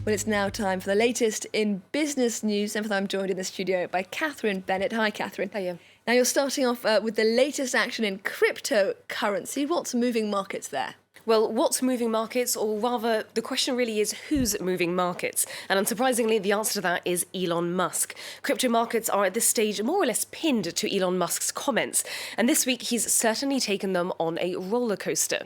Well, it's now time for the latest in business news, and for that I'm joined in the studio by Catherine Bennett. Hi, Catherine. Hiya. Now, you're starting off with the latest action in cryptocurrency. What's moving markets there? Well, what's moving markets, or rather, the question really is who's moving markets? And unsurprisingly, the answer to that is Elon Musk. Crypto markets are at this stage more or less pinned to Elon Musk's comments, and this week he's certainly taken them on a roller coaster.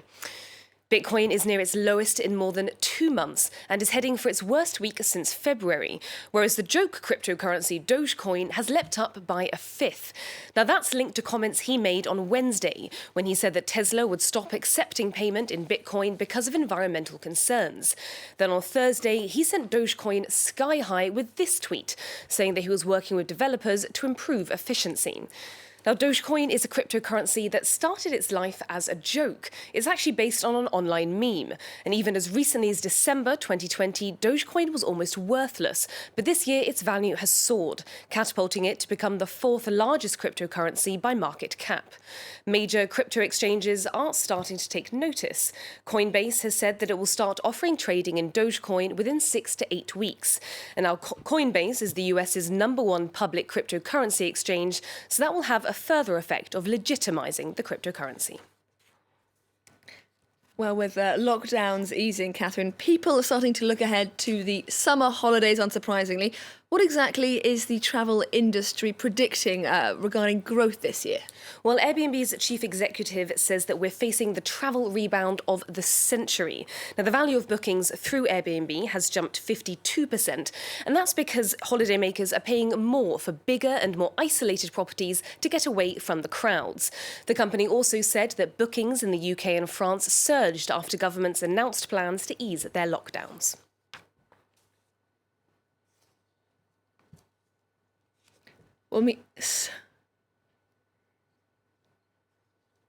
Bitcoin is near its lowest in more than 2 months and is heading for its worst week since February, whereas the joke cryptocurrency Dogecoin has leapt up by a fifth. Now that's linked to comments he made on Wednesday when he said that Tesla would stop accepting payment in Bitcoin because of environmental concerns. Then on Thursday, he sent Dogecoin sky high with this tweet, saying that he was working with developers to improve efficiency. Now, Dogecoin is a cryptocurrency that started its life as a joke. It's actually based on an online meme. And even as recently as December 2020, Dogecoin was almost worthless. But this year, its value has soared, catapulting it to become the fourth largest cryptocurrency by market cap. Major crypto exchanges are starting to take notice. Coinbase has said that it will start offering trading in Dogecoin within 6 to 8 weeks. And now Coinbase is the US's #1 public cryptocurrency exchange, so that will have a further effect of legitimizing the cryptocurrency. Well, with lockdowns easing, Catherine, people are starting to look ahead to the summer holidays, unsurprisingly. What exactly is the travel industry predicting regarding growth this year? Well, Airbnb's chief executive says that we're facing the travel rebound of the century. Now, the value of bookings through Airbnb has jumped 52%, and that's because holidaymakers are paying more for bigger and more isolated properties to get away from the crowds. The company also said that bookings in the UK and France surged after governments announced plans to ease their lockdowns. Well,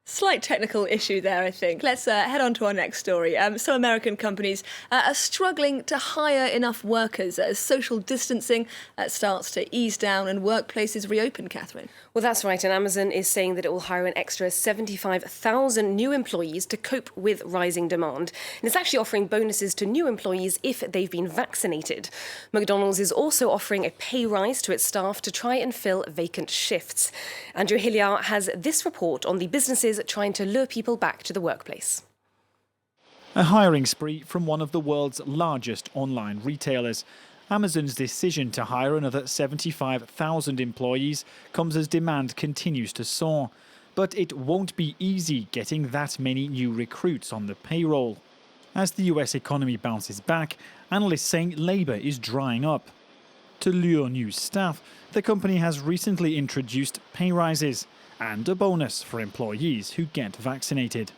slight technical issue there, I think. Let's head on to our next story. Some American companies are struggling to hire enough workers as social distancing starts to ease down and workplaces reopen, Catherine. Well, that's right. And Amazon is saying that it will hire an extra 75,000 new employees to cope with rising demand. And it's actually offering bonuses to new employees if they've been vaccinated. McDonald's is also offering a pay rise to its staff to try and fill vacant shifts. Andrew Hilliard has this report on the businesses trying to lure people back to the workplace. A hiring spree from one of the world's largest online retailers. Amazon's decision to hire another 75,000 employees comes as demand continues to soar. But it won't be easy getting that many new recruits on the payroll. As the US economy bounces back, analysts saying labour is drying up. To lure new staff, the company has recently introduced pay rises and a bonus for employees who get vaccinated.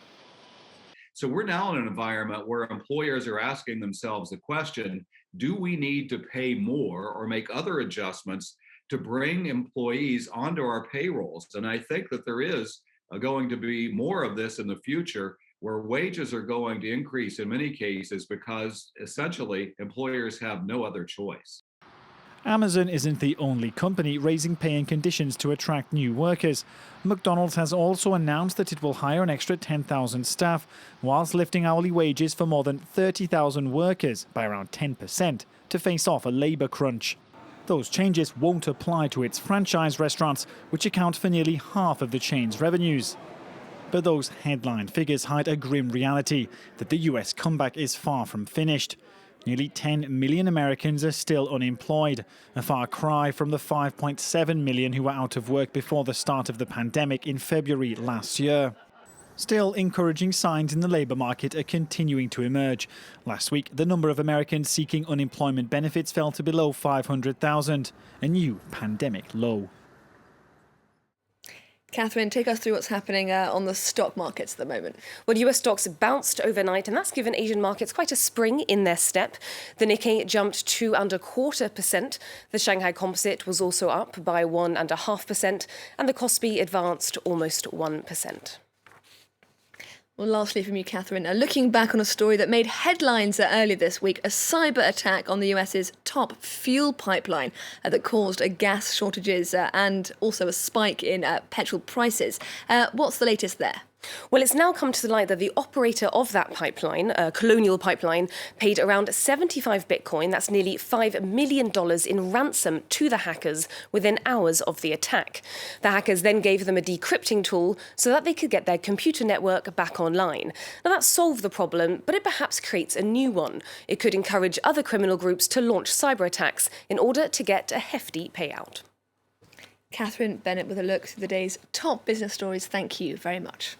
So we're now in an environment where employers are asking themselves the question, do we need to pay more or make other adjustments to bring employees onto our payrolls? And I think that there is going to be more of this in the future, where wages are going to increase in many cases because essentially employers have no other choice. Amazon isn't the only company raising pay and conditions to attract new workers. McDonald's has also announced that it will hire an extra 10,000 staff, whilst lifting hourly wages for more than 30,000 workers by around 10% to face off a labour crunch. Those changes won't apply to its franchise restaurants, which account for nearly half of the chain's revenues. But those headline figures hide a grim reality that the US comeback is far from finished. Nearly 10 million Americans are still unemployed, a far cry from the 5.7 million who were out of work before the start of the pandemic in February last year. Still, encouraging signs in the labour market are continuing to emerge. Last week, the number of Americans seeking unemployment benefits fell to below 500,000, a new pandemic low. Catherine, take us through what's happening on the stock markets at the moment. Well, US stocks bounced overnight, and that's given Asian markets quite a spring in their step. The Nikkei jumped 2.25%. The Shanghai Composite was also up by 1.5%, and the Kospi advanced almost 1%. Well, lastly from you, Catherine, looking back on a story that made headlines earlier this week, a cyber attack on the US's top fuel pipeline that caused gas shortages and also a spike in petrol prices. What's the latest there? Well, it's now come to the light that the operator of that pipeline, Colonial Pipeline, paid around 75 Bitcoin, that's nearly $5 million in ransom to the hackers within hours of the attack. The hackers then gave them a decrypting tool so that they could get their computer network back online. Now, that solved the problem, but it perhaps creates a new one. It could encourage other criminal groups to launch cyber attacks in order to get a hefty payout. Catherine Bennett with a look through the day's top business stories. Thank you very much.